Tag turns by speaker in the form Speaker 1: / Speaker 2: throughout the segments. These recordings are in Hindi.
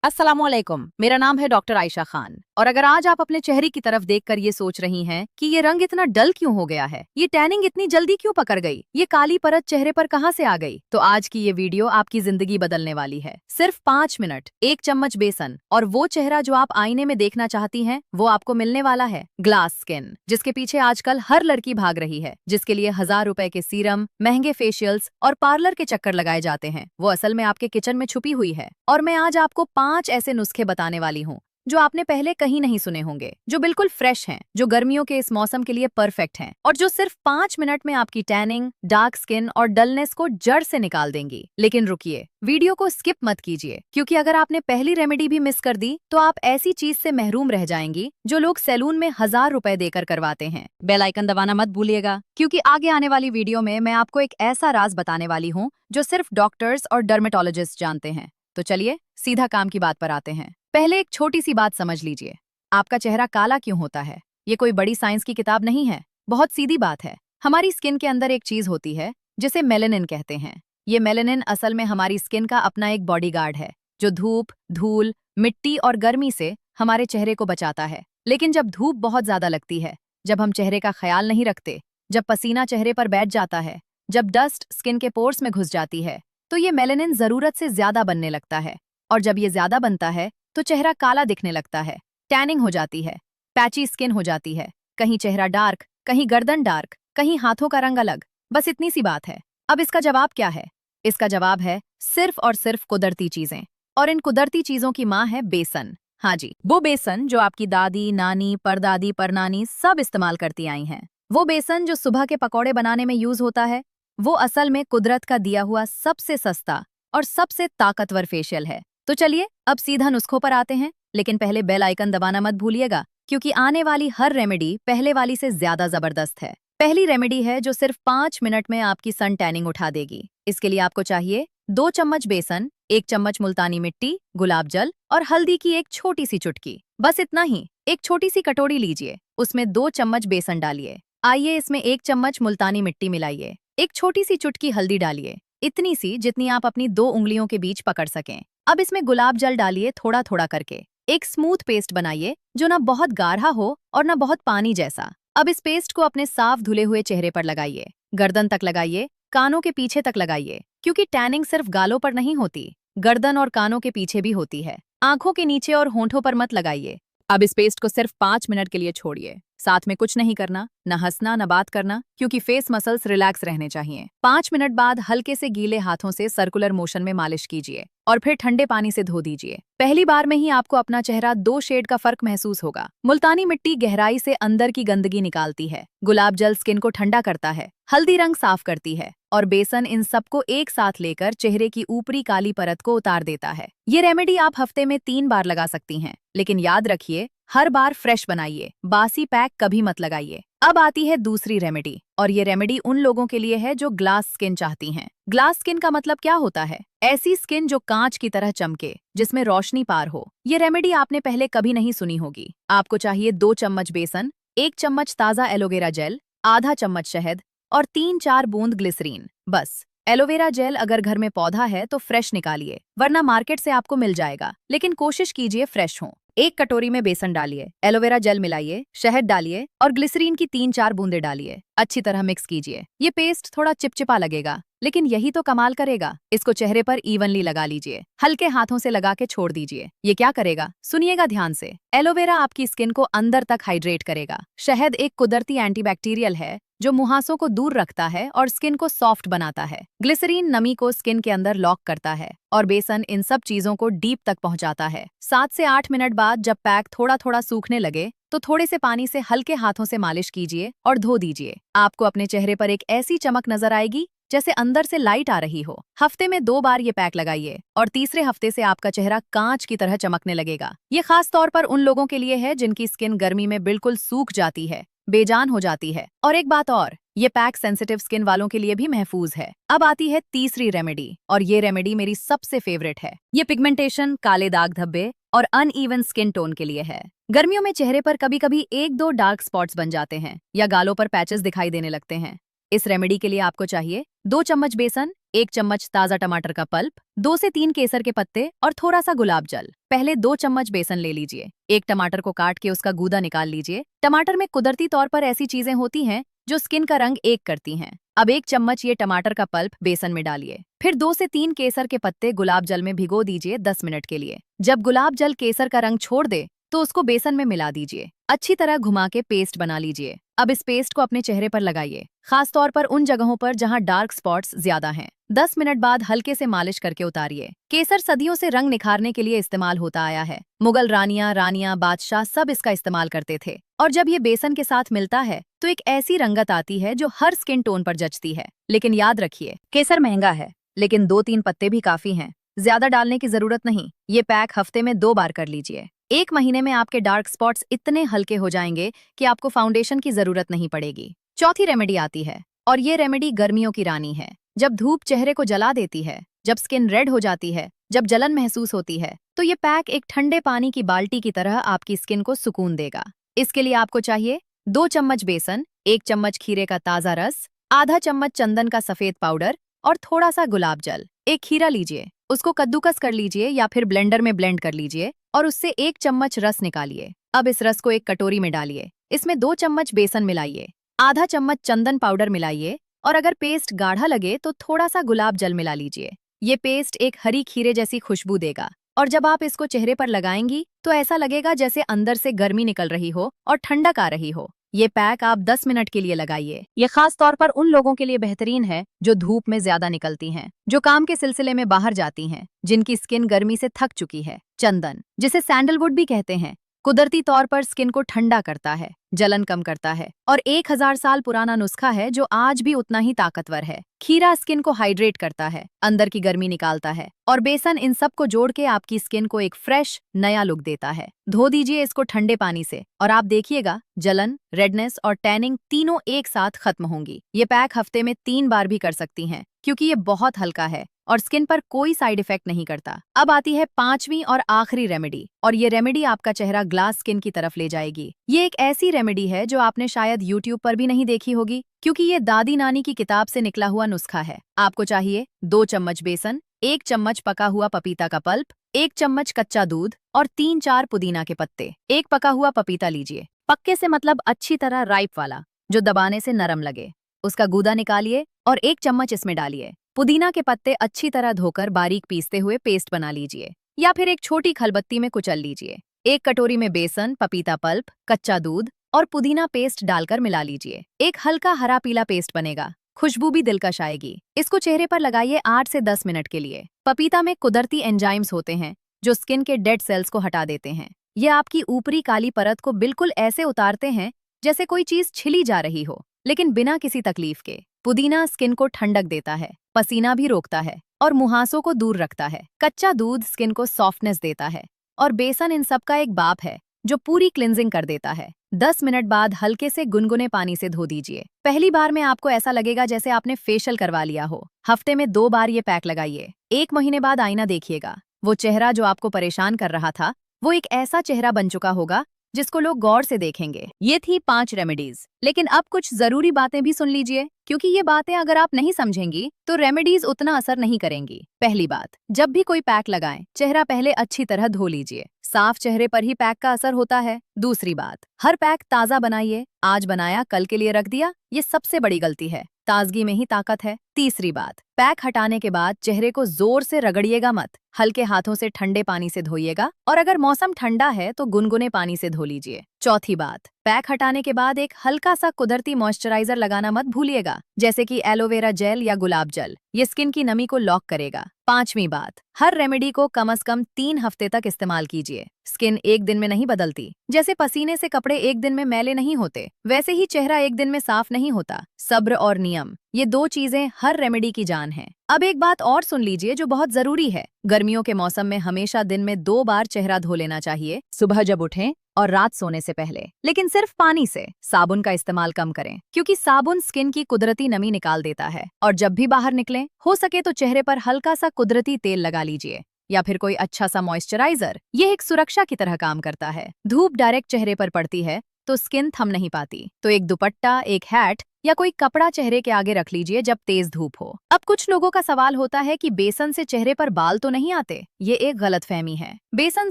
Speaker 1: अस्सलामुअलैकुम, मेरा नाम है डॉक्टर आयशा खान। और अगर आज आप अपने चेहरे की तरफ देखकर ये सोच रही हैं कि ये रंग इतना डल क्यों हो गया है, ये टैनिंग इतनी जल्दी क्यों पकड़ गई, ये काली परत चेहरे पर कहाँ से आ गई, तो आज की ये वीडियो आपकी जिंदगी बदलने वाली है। सिर्फ 5 मिनट, 1 चम्मच बेसन और वो चेहरा जो आप आईने में देखना चाहती हैं, वो आपको मिलने वाला है। ग्लास स्किन, जिसके पीछे आजकल हर लड़की भाग रही है, जिसके लिए 1000 रुपए के सीरम, महंगे फेशियल्स और पार्लर के चक्कर लगाए जाते हैं, वो असल में आपके किचन में छुपी हुई है। और मैं आज आपको 5 ऐसे नुस्खे बताने वाली हूँ जो आपने पहले कहीं नहीं सुने होंगे, जो बिल्कुल फ्रेश हैं, जो गर्मियों के इस मौसम के लिए परफेक्ट हैं और जो सिर्फ 5 मिनट में आपकी टैनिंग, डार्क स्किन और डलनेस को जड़ से निकाल देंगी। लेकिन रुकिए, वीडियो को स्किप मत कीजिए, क्योंकि अगर आपने पहली रेमेडी भी मिस कर दी तो आप ऐसी चीज से महरूम रह जाएंगी जो लोग सैलून में 1000 रुपए देकर करवाते हैं। बेल आइकन दबाना मत भूलिएगा, क्योंकि आगे आने वाली वीडियो में मैं आपको एक ऐसा राज बताने वाली हूँ जो सिर्फ डॉक्टर्स और डर्मेटोलॉजिस्ट जानते हैं। तो चलिए सीधा काम की बात पर आते हैं। पहले एक छोटी सी बात समझ लीजिए, आपका चेहरा काला क्यों होता है? ये कोई बड़ी साइंस की किताब नहीं है, बहुत सीधी बात है। हमारी स्किन के अंदर एक चीज होती है जिसे मेलेनिन कहते हैं। ये मेलेनिन असल में हमारी स्किन का अपना एक बॉडीगार्ड है, जो धूप, धूल, मिट्टी और गर्मी से हमारे चेहरे को बचाता है। लेकिन जब धूप बहुत ज्यादा लगती है, जब हम चेहरे का ख्याल नहीं रखते, जब पसीना चेहरे पर बैठ जाता है, जब डस्ट स्किन के पोर्स में घुस जाती है, तो ये मेलेनिन जरूरत से ज्यादा बनने लगता है। और जब ये ज्यादा बनता है तो चेहरा काला दिखने लगता है, टैनिंग हो जाती है, पैची स्किन हो जाती है, कहीं चेहरा डार्क, कहीं गर्दन डार्क, कहीं हाथों का रंग अलग। बस इतनी सी बात है। अब इसका जवाब क्या है? इसका जवाब है सिर्फ और सिर्फ कुदरती चीजें। और इन कुदरती चीजों की माँ है बेसन। हाँ जी, वो बेसन जो आपकी दादी, नानी, परदादी, परनानी सब इस्तेमाल करती आई हैं। वो बेसन जो सुबह के पकौड़े बनाने में यूज होता है, वो असल में कुदरत का दिया हुआ सबसे सस्ता और सबसे ताकतवर फेशियल है। तो चलिए अब सीधा नुस्खों पर आते हैं, लेकिन पहले बेल आइकन दबाना मत भूलिएगा, क्योंकि आने वाली हर रेमेडी पहले वाली से ज्यादा जबरदस्त है। पहली रेमेडी है जो सिर्फ 5 मिनट में आपकी सन टैनिंग उठा देगी। इसके लिए आपको चाहिए 2 चम्मच बेसन, 1 चम्मच मुल्तानी मिट्टी, गुलाब जल और हल्दी की एक छोटी सी चुटकी। बस इतना ही। एक छोटी सी कटोरी लीजिए, उसमें 2 चम्मच बेसन डालिए। आइए इसमें 1 चम्मच मुल्तानी मिट्टी मिलाइए, एक छोटी सी चुटकी हल्दी डालिए, इतनी सी जितनी आप अपनी 2 उंगलियों के बीच पकड़ सकें। अब इसमें गुलाब जल डालिए थोड़ा थोड़ा करके। एक स्मूथ पेस्ट बनाइए जो ना बहुत गाढ़ा हो और ना बहुत पानी जैसा। अब इस पेस्ट को अपने साफ धुले हुए चेहरे पर लगाइए, गर्दन तक लगाइए, कानों के पीछे तक लगाइए, क्योंकि टैनिंग सिर्फ गालों पर नहीं होती, गर्दन और कानों के पीछे भी होती है। आंखों के नीचे और होंठों पर मत लगाइए। अब इस पेस्ट को सिर्फ 5 मिनट के लिए छोड़िए। साथ में कुछ नहीं करना, न हंसना न बात करना, क्योंकि फेस मसल्स रिलैक्स रहने चाहिए। 5 मिनट बाद हल्के से गीले हाथों से सर्कुलर मोशन में मालिश कीजिए और फिर ठंडे पानी से धो दीजिए। पहली बार में ही आपको अपना चेहरा 2 शेड का फर्क महसूस होगा। मुल्तानी मिट्टी गहराई से अंदर की गंदगी निकालती है, गुलाब जल स्किन को ठंडा करता है, हल्दी रंग साफ करती है और बेसन इन सबको एक साथ लेकर चेहरे की ऊपरी काली परत को उतार देता है। ये रेमेडी आप हफ्ते में 3 बार लगा सकती हैं, लेकिन याद रखिए हर बार फ्रेश बनाइए, बासी पैक कभी मत लगाइए। अब आती है दूसरी रेमेडी, और ये रेमेडी उन लोगों के लिए है जो ग्लास स्किन चाहती हैं। ग्लास स्किन का मतलब क्या होता है? ऐसी स्किन जो कांच की तरह चमके, जिसमें रोशनी पार हो। ये रेमेडी आपने पहले कभी नहीं सुनी होगी। आपको चाहिए 2 चम्मच बेसन, 1 चम्मच ताजा एलोवेरा जेल, आधा चम्मच शहद और 3-4 बूंद ग्लिसरीन। बस। एलोवेरा जेल अगर घर में पौधा है तो फ्रेश निकालिए, वरना मार्केट से आपको मिल जाएगा, लेकिन कोशिश कीजिए फ्रेश हो। एक कटोरी में बेसन डालिए, एलोवेरा जेल मिलाइए, शहद डालिए और ग्लिसरीन की 3-4 बूंदे डालिए। अच्छी तरह मिक्स कीजिए। ये पेस्ट थोड़ा चिपचिपा लगेगा, लेकिन यही तो कमाल करेगा। इसको चेहरे पर इवनली लगा लीजिए, हल्के हाथों से लगा के छोड़ दीजिए। ये क्या करेगा, सुनिएगा ध्यान से। एलोवेरा आपकी स्किन को अंदर तक हाइड्रेट करेगा। शहद एक कुदरती एंटीबैक्टीरियल है जो मुहासों को दूर रखता है और स्किन को सॉफ्ट बनाता है। ग्लिसरीन नमी को स्किन के अंदर लॉक करता है और बेसन इन सब चीजों को डीप तक पहुंचाता है। 7 से 8 मिनट बाद जब पैक थोड़ा थोड़ा सूखने लगे तो थोड़े से पानी से हल्के हाथों से मालिश कीजिए और धो दीजिए। आपको अपने चेहरे पर एक ऐसी चमक नजर आएगी जैसे अंदर से लाइट आ रही हो। हफ्ते में 2 बार ये पैक लगाइए और तीसरे हफ्ते से आपका चेहरा कांच की तरह चमकने लगेगा। ये खास तौर पर उन लोगों के लिए है जिनकी स्किन गर्मी में बिल्कुल सूख जाती है, बेजान हो जाती है। और एक बात और, ये पैक सेंसिटिव स्किन वालों के लिए भी महफूज है। अब आती है तीसरी रेमेडी, और ये रेमेडी मेरी सबसे फेवरेट है। ये पिगमेंटेशन, काले दाग धब्बे और अनइवन स्किन टोन के लिए है। गर्मियों में चेहरे पर कभी कभी 1-2 डार्क स्पॉट्स बन जाते हैं या गालों पर पैचेस दिखाई देने लगते हैं। इस रेमेडी के लिए आपको चाहिए 2 चम्मच बेसन, 1 चम्मच ताज़ा टमाटर का पल्प, 2 से 3 केसर के पत्ते और थोड़ा सा गुलाब जल। पहले 2 चम्मच बेसन ले लीजिए। एक टमाटर को काट के उसका गूदा निकाल लीजिए। टमाटर में कुदरती तौर पर ऐसी चीजें होती हैं जो स्किन का रंग एक करती हैं। अब 1 चम्मच ये टमाटर का पल्प बेसन में डालिए। फिर 2 से 3 केसर के पत्ते गुलाब जल में भिगो दीजिए 10 मिनट के लिए। जब गुलाब जल केसर का रंग छोड़ दे तो उसको बेसन में मिला दीजिए। अच्छी तरह घुमा के पेस्ट बना लीजिए। अब इस पेस्ट को अपने चेहरे पर लगाइए, खास तौर पर उन जगहों पर जहां डार्क स्पॉट्स ज्यादा हैं। 10 मिनट बाद हल्के से मालिश करके उतारिए। केसर सदियों से रंग निखारने के लिए इस्तेमाल होता आया है। मुगल रानियां, बादशाह सब इसका इस्तेमाल करते थे। और जब ये बेसन के साथ मिलता है तो एक ऐसी रंगत आती है जो हर स्किन टोन पर जचती है। लेकिन याद रखिए, केसर महंगा है, लेकिन 2-3 पत्ते भी काफी हैं। ज्यादा डालने की जरूरत नहीं। ये पैक हफ्ते में 2 बार कर लीजिए। 1 महीने में आपके डार्क स्पॉट्स इतने हल्के हो जाएंगे कि आपको फाउंडेशन की जरूरत नहीं पड़ेगी। चौथी रेमेडी आती है, और ये रेमेडी गर्मियों की रानी है। जब धूप चेहरे को जला देती है, जब स्किन रेड हो जाती है, जब जलन महसूस होती है, तो ये पैक एक ठंडे पानी की बाल्टी की तरह आपकी स्किन को सुकून देगा। इसके लिए आपको चाहिए 2 चम्मच बेसन, 1 चम्मच खीरे का ताजा रस, आधा चम्मच चंदन का सफेद पाउडर और थोड़ा सा गुलाब जल। एक खीरा लीजिए, उसको कद्दूकस कर लीजिए या फिर ब्लेंडर में ब्लेंड कर लीजिए और उससे 1 चम्मच रस निकालिए। अब इस रस को एक कटोरी में डालिए। इसमें 2 चम्मच बेसन मिलाइए, आधा चम्मच चंदन पाउडर मिलाइए और अगर पेस्ट गाढ़ा लगे तो थोड़ा सा गुलाब जल मिला लीजिए। ये पेस्ट एक हरी खीरे जैसी खुशबू देगा और जब आप इसको चेहरे पर लगाएंगी तो ऐसा लगेगा जैसे अंदर से गर्मी निकल रही हो और ठंडक आ रही हो। ये पैक आप 10 मिनट के लिए लगाइए। ये खास तौर पर उन लोगों के लिए बेहतरीन है जो धूप में ज्यादा निकलती हैं, जो काम के सिलसिले में बाहर जाती हैं, जिनकी स्किन गर्मी से थक चुकी है। चंदन, जिसे सैंडलवुड भी कहते हैं, कुदरती तौर पर स्किन को ठंडा करता है, जलन कम करता है और 1000 साल पुराना नुस्खा है जो आज भी उतना ही ताकतवर है। खीरा स्किन को हाइड्रेट करता है, अंदर की गर्मी निकालता है और बेसन इन सब को जोड़ के आपकी स्किन को एक फ्रेश नया लुक देता है। धो दीजिए इसको ठंडे पानी से और आप देखिएगा जलन, रेडनेस और टैनिंग तीनों एक साथ खत्म होंगी। ये पैक हफ्ते में 3 बार भी कर सकती हैं क्योंकि ये बहुत हल्का है और स्किन पर कोई साइड इफेक्ट नहीं करता। अब आती है 5वीं और आखिरी रेमेडी, और ये रेमेडी आपका चेहरा ग्लास स्किन की तरफ ले जाएगी। ये एक ऐसी रेमेडी है जो आपने शायद YouTube पर भी नहीं देखी होगी, क्योंकि ये दादी नानी की किताब से निकला हुआ नुस्खा है। आपको चाहिए 2 चम्मच बेसन, 1 चम्मच पका हुआ पपीता का पल्प, 1 चम्मच कच्चा दूध और 3-4 पुदीना के पत्ते। एक पका हुआ पपीता लीजिए, पक्के से मतलब अच्छी तरह राइप वाला, जो दबाने से नरम लगे। उसका गूदा निकालिए और 1 चम्मच इसमें डालिए। पुदीना के पत्ते अच्छी तरह धोकर बारीक पीसते हुए पेस्ट बना लीजिए या फिर एक छोटी खलबत्ती में कुचल लीजिए। 1 कटोरी में बेसन, पपीता पल्प, कच्चा दूध और पुदीना पेस्ट डालकर मिला लीजिए। एक हल्का हरा पीला पेस्ट बनेगा, खुशबू भी दिलकश आएगी। इसको चेहरे पर लगाइए 8 से 10 मिनट के लिए। पपीता में कुदरती एंजाइम्स होते हैं जो स्किन के डेड सेल्स को हटा देते हैं। ये आपकी ऊपरी काली परत को बिल्कुल ऐसे उतारते हैं जैसे कोई चीज छिली जा रही हो, लेकिन बिना किसी तकलीफ के। पुदीना स्किन को ठंडक देता है, पसीना भी रोकता है और मुहासों को दूर रखता है। कच्चा दूध स्किन को सॉफ्टनेस देता है और बेसन इन सब का एक बाप है जो पूरी क्लिंजिंग कर देता है। 10 मिनट बाद हल्के से गुनगुने पानी से धो दीजिए। पहली बार में आपको ऐसा लगेगा जैसे आपने फेशियल करवा लिया हो। हफ्ते में 2 बार ये पैक लगाइए। 1 महीने बाद आईना देखिएगा, वो चेहरा जो आपको परेशान कर रहा था वो एक ऐसा चेहरा बन चुका होगा जिसको लोग गौर से देखेंगे। ये थी 5 रेमेडीज, लेकिन अब कुछ जरूरी बातें भी सुन लीजिए, क्योंकि ये बातें अगर आप नहीं समझेंगी तो रेमेडीज उतना असर नहीं करेंगी। पहली बात, जब भी कोई पैक लगाएं, चेहरा पहले अच्छी तरह धो लीजिए। साफ चेहरे पर ही पैक का असर होता है। दूसरी बात, हर पैक ताजा बनाइए। आज बनाया कल के लिए रख दिया, ये सबसे बड़ी गलती है। ताजगी में ही ताकत है। तीसरी बात, पैक हटाने के बाद चेहरे को जोर से रगड़िएगा मत, हल्के हाथों से ठंडे पानी से धोइएगा और अगर मौसम ठंडा है तो गुनगुने पानी से धो लीजिए। चौथी बात, पैक हटाने के बाद एक हल्का सा कुदरती मॉइस्चराइजर लगाना मत भूलिएगा, जैसे कि एलोवेरा जेल या गुलाब जल। ये स्किन की नमी को लॉक करेगा। 5वीं बात, हर रेमेडी को कम से कम 3 हफ्ते तक इस्तेमाल कीजिए। स्किन एक दिन में नहीं बदलती। जैसे पसीने से कपड़े एक दिन में मैले नहीं होते, वैसे ही चेहरा एक दिन में साफ नहीं होता। सब्र और नियम, ये 2 चीजें हर रेमेडी की जान है। अब एक बात और सुन लीजिए जो बहुत जरूरी है। गर्मियों के मौसम में हमेशा दिन में 2 बार चेहरा धो लेना चाहिए, सुबह जब उठें और रात सोने से पहले, लेकिन सिर्फ पानी से। साबुन का इस्तेमाल कम करें, क्योंकि साबुन स्किन की कुदरती नमी निकाल देता है। और जब भी बाहर निकलें, हो सके तो चेहरे पर हल्का सा कुदरती तेल लगा लीजिए या फिर कोई अच्छा सा मॉइस्चराइजर। ये एक सुरक्षा की तरह काम करता है। धूप डायरेक्ट चेहरे पर पड़ती है तो स्किन थम नहीं पाती। तो एक दुपट्टा, एक हैट या कोई कपड़ा चेहरे के आगे रख लीजिए जब तेज धूप हो। अब कुछ लोगों का सवाल होता है कि बेसन से चेहरे पर बाल तो नहीं आते। ये एक गलतफहमी है। बेसन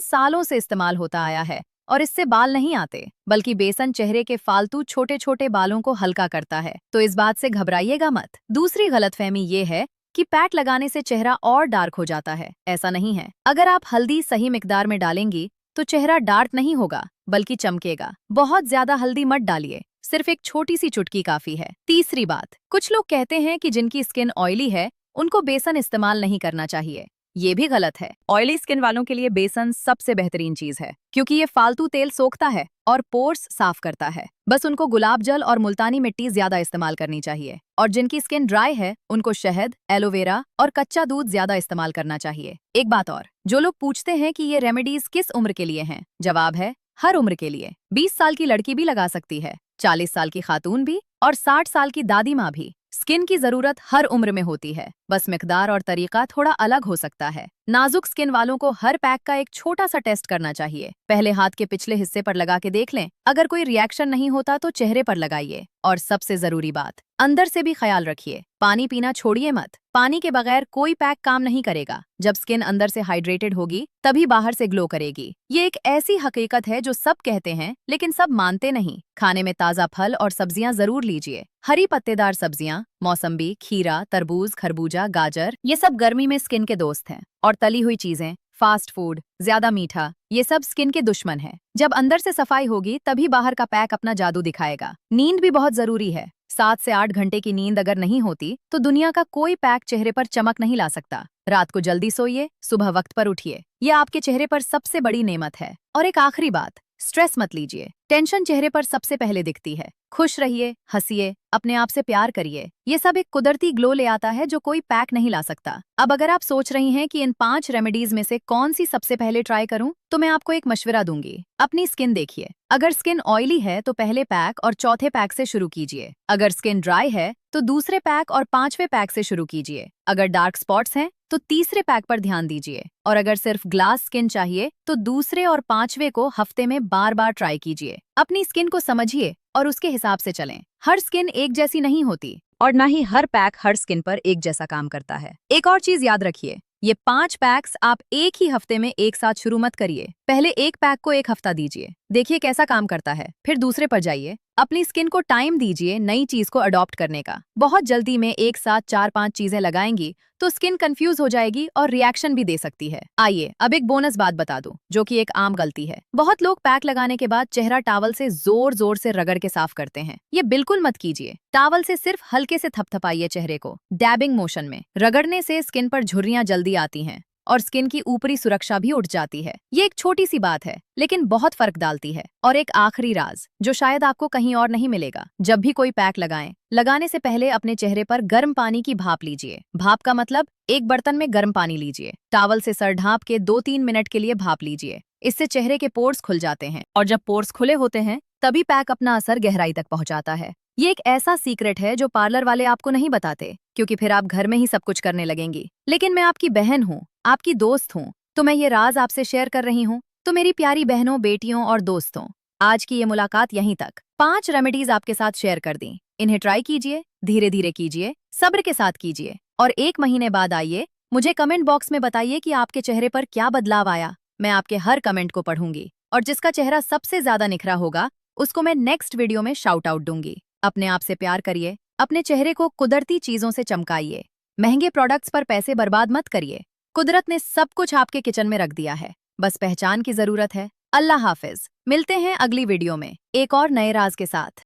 Speaker 1: सालों से इस्तेमाल होता आया है और इससे बाल नहीं आते, बल्कि बेसन चेहरे के फालतू छोटे छोटे बालों को हल्का करता है। तो इस बात से घबराइएगा मत। दूसरी गलतफहमी ये है कि पैक लगाने से चेहरा और डार्क हो जाता है। ऐसा नहीं है। अगर आप हल्दी सही मिकदार में डालेंगी तो चेहरा डार्क नहीं होगा, बल्कि चमकेगा। बहुत ज्यादा हल्दी मत डालिए, सिर्फ एक छोटी सी चुटकी काफी है। तीसरी बात, कुछ लोग कहते हैं कि जिनकी स्किन ऑयली है उनको बेसन इस्तेमाल नहीं करना चाहिए। ये भी गलत है। ऑयली स्किन वालों के लिए बेसन सबसे बेहतरीन चीज है, क्योंकि ये फालतू तेल सोखता है और पोर्स साफ करता है। बस उनको गुलाब जल और मुल्तानी मिट्टी ज्यादा इस्तेमाल करनी चाहिए। और जिनकी स्किन ड्राई है उनको शहद, एलोवेरा और कच्चा दूध ज्यादा इस्तेमाल करना चाहिए। एक बात और, जो लोग पूछते हैं कि ये रेमेडीज किस उम्र के लिए हैं, जवाब है हर उम्र के लिए। 20 साल की लड़की भी लगा सकती है, 40 साल की खातून भी और 60 साल की दादी माँ भी। स्किन की जरूरत हर उम्र में होती है, बस मिकदार और तरीका थोड़ा अलग हो सकता है। नाजुक स्किन वालों को हर पैक का एक छोटा सा टेस्ट करना चाहिए। पहले हाथ के पिछले हिस्से पर लगा के देख लें। अगर कोई रिएक्शन नहीं होता तो चेहरे पर लगाइए। और सबसे जरूरी बात, अंदर से भी ख्याल रखिए। पानी पीना छोड़िए मत। पानी के बगैर कोई पैक काम नहीं करेगा। जब स्किन अंदर से हाइड्रेटेड होगी तभी बाहर से ग्लो करेगी। ये एक ऐसी हकीकत है जो सब कहते हैं लेकिन सब मानते नहीं। खाने में ताजा फल और सब्जियां जरूर लीजिए। हरी पत्तेदार सब्जियां, मौसम्बी, खीरा, तरबूज, खरबूजा, गाजर, ये सब गर्मी में स्किन के दोस्त हैं। और तली हुई चीजें, फास्ट फूड, ज्यादा मीठा, ये सब स्किन के दुश्मन है। जब अंदर से सफाई होगी तभी बाहर का पैक अपना जादू दिखाएगा। नींद भी बहुत जरूरी है। 7 से 8 घंटे की नींद अगर नहीं होती तो दुनिया का कोई पैक चेहरे पर चमक नहीं ला सकता। रात को जल्दी सोइए, सुबह वक्त पर उठिए। ये आपके चेहरे पर सबसे बड़ी नेमत है। और एक आखिरी बात, स्ट्रेस मत लीजिए। टेंशन चेहरे पर सबसे पहले दिखती है। खुश रहिए, हंसिए, अपने आप से प्यार करिए। ये सब एक कुदरती ग्लो ले आता है जो कोई पैक नहीं ला सकता। अब अगर आप सोच रही हैं कि इन 5 रेमेडीज में से कौन सी सबसे पहले ट्राई करूं, तो मैं आपको एक मशवरा दूंगी। अपनी स्किन देखिए। अगर स्किन ऑयली है तो पहले पैक और चौथे पैक से शुरू कीजिए। अगर स्किन ड्राई है तो दूसरे पैक और 5वें पैक से शुरू कीजिए। अगर डार्क स्पॉट्स हैं तो तीसरे पैक पर ध्यान दीजिए। और अगर सिर्फ ग्लास स्किन चाहिए तो दूसरे और 5वें को हफ्ते में बार बार ट्राई कीजिए। अपनी स्किन को समझिए और उसके हिसाब से चलें। हर स्किन एक जैसी नहीं होती और ना ही हर पैक हर स्किन पर एक जैसा काम करता है। एक और चीज याद रखिए, ये 5 पैक्स आप एक ही हफ्ते में एक साथ शुरू मत करिए। पहले एक पैक को एक हफ्ता दीजिए, देखिए कैसा काम करता है, फिर दूसरे पर जाइए। अपनी स्किन को टाइम दीजिए नई चीज को अडॉप्ट करने का। बहुत जल्दी में एक साथ 4-5 चीजें लगाएंगी तो स्किन कंफ्यूज हो जाएगी और रिएक्शन भी दे सकती है। आइए अब एक बोनस बात बता दूं, जो कि एक आम गलती है। बहुत लोग पैक लगाने के बाद चेहरा टॉवल से जोर जोर से रगड़ के साफ करते हैं। ये बिल्कुल मत कीजिए। टॉवल से सिर्फ हल्के से थपथपाइए चेहरे को, डैबिंग मोशन में। रगड़ने से स्किन पर झुर्रियां जल्दी आती हैं और स्किन की ऊपरी सुरक्षा भी उठ जाती है। ये एक छोटी सी बात है लेकिन बहुत फर्क डालती है। और एक आखिरी राज जो शायद आपको कहीं और नहीं मिलेगा, जब भी कोई पैक लगाएं, लगाने से पहले अपने चेहरे पर गर्म पानी की भाप लीजिए। भाप का मतलब एक बर्तन में गर्म पानी लीजिए, टॉवल से सर ढांप के 2-3 मिनट के लिए भाप लीजिए। इससे चेहरे के पोर्स खुल जाते हैं और जब पोर्स खुले होते हैं तभी पैक अपना असर गहराई तक पहुंचाता है। ये एक ऐसा सीक्रेट है जो पार्लर वाले आपको नहीं बताते, क्योंकि फिर आप घर में ही सब कुछ करने लगेंगी। लेकिन मैं आपकी बहन हूँ, आपकी दोस्त हूँ, तो मैं ये राज आपसे शेयर कर रही हूँ। तो मेरी प्यारी बहनों, बेटियों और दोस्तों, आज की ये मुलाकात यहीं तक। 5 रेमेडीज आपके साथ शेयर कर दी। इन्हें ट्राई कीजिए, धीरे धीरे कीजिए, सब्र के साथ कीजिए और 1 महीने बाद आइए मुझे कमेंट बॉक्स में बताइए कि आपके चेहरे पर क्या बदलाव आया। मैं आपके हर कमेंट को पढ़ूंगी और जिसका चेहरा सबसे ज्यादा निखरा होगा उसको मैं नेक्स्ट वीडियो में शाउट आउट दूंगी। अपने आप से प्यार करिए, अपने चेहरे को कुदरती चीजों से चमकाइए। महंगे प्रोडक्ट्स पर पैसे बर्बाद मत करिए। कुदरत ने सब कुछ आपके किचन में रख दिया है, बस पहचान की जरूरत है। अल्लाह हाफिज। मिलते हैं अगली वीडियो में एक और नए राज के साथ।